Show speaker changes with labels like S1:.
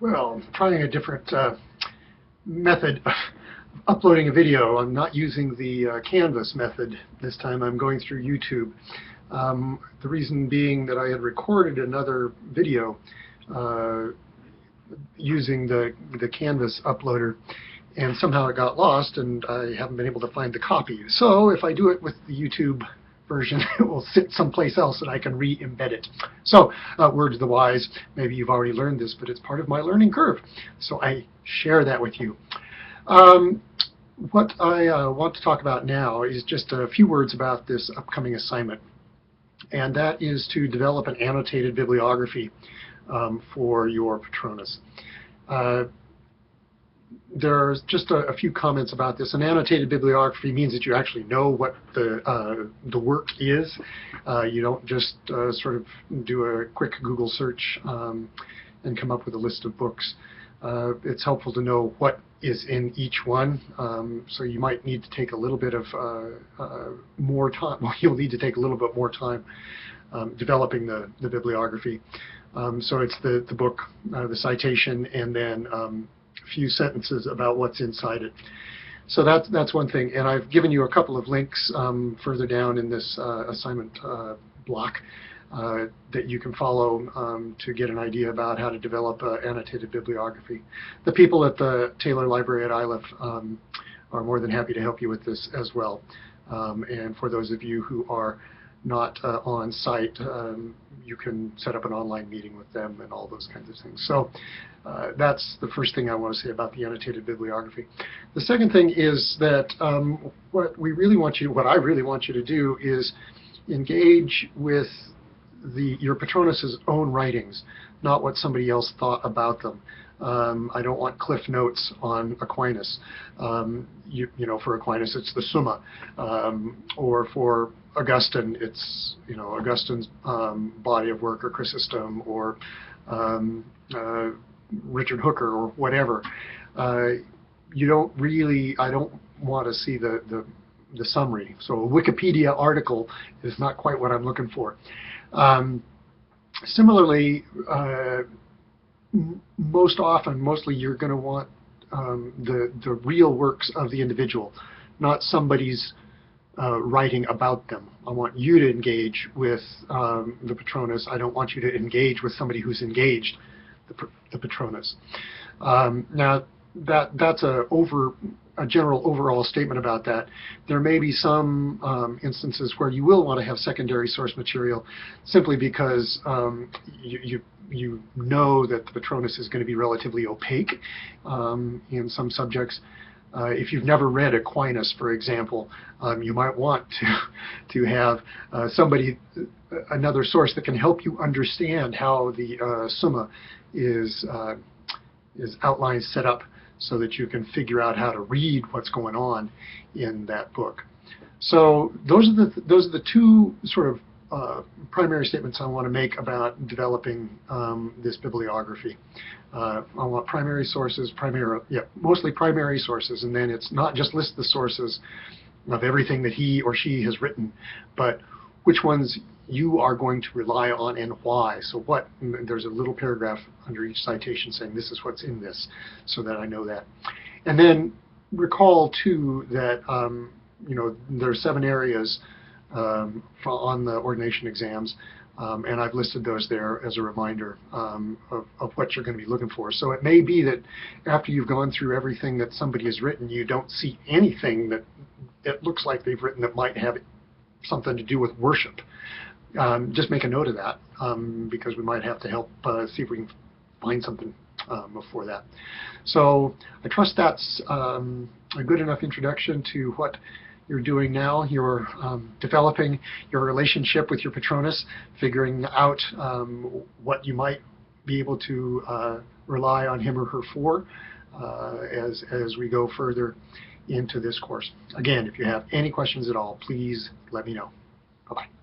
S1: Well, trying a different method of uploading a video. I'm not using the Canvas method this time. I'm going through YouTube. The reason being that I had recorded another video using the Canvas uploader, and somehow it got lost, and I haven't been able to find the copy. So if I do it with the YouTube version, it will sit someplace else and I can re-embed it. So, word to the wise, maybe you've already learned this, but it's part of my learning curve. So I share that with you. What I want to talk about now is just a few words about this upcoming assignment. And that is to develop an annotated bibliography for your Patronus. There's just a few comments about this. An annotated bibliography means that you actually know what the work is. You don't just sort of do a quick Google search and come up with a list of books. It's helpful to know what is in each one. So you might need to take a little bit of more time. Well, you'll need to take a little bit more time developing the bibliography. So it's the book, the citation, and then a few sentences about what's inside it. So that's one thing, and I've given you a couple of links further down in this assignment block that you can follow to get an idea about how to develop annotated bibliography. The people at the Taylor Library at ILIF are more than happy to help you with this as well. And for those of you who are not on site, you can set up an online meeting with them and all those kinds of things. So that's the first thing I want to say about the annotated bibliography. The second thing is that what I really want you to do is engage with your Patronus's own writings, not what somebody else thought about them. I don't want cliff notes on Aquinas. You know, for Aquinas, it's the Summa, or for Augustine, it's Augustine's body of work, or Chrysostom, or Richard Hooker, or whatever. I don't want to see the summary. So a Wikipedia article is not quite what I'm looking for. Similarly, mostly you're going to want the real works of the individual, not somebody's writing about them. I want you to engage with the Patronus. I don't want you to engage with somebody who's engaged the Patronus. Now, that's a general overall statement about that. There may be some instances where you will want to have secondary source material simply because you know that the Patronus is going to be relatively opaque in some subjects. If you've never read Aquinas, for example, you might want to have another source that can help you understand how the Summa is outlined, set up, so that you can figure out how to read what's going on in that book. So those are the two sort of primary statements I want to make about developing this bibliography. I want primary sources, mostly primary sources, and then it's not just list the sources of everything that he or she has written, but which ones you are going to rely on and why. So there's a little paragraph under each citation saying this is what's in this, so that I know that. And then recall too that there are 7 areas on the ordination exams, and I've listed those there as a reminder of what you're going to be looking for. So it may be that after you've gone through everything that somebody has written, you don't see anything that it looks like they've written that might have something to do with worship. Just make a note of that, because we might have to help see if we can find something before that. So I trust that's a good enough introduction to what you're doing now. You're developing your relationship with your Patronus, figuring out what you might be able to rely on him or her for as we go further into this course. Again, if you have any questions at all, please let me know. Bye-bye.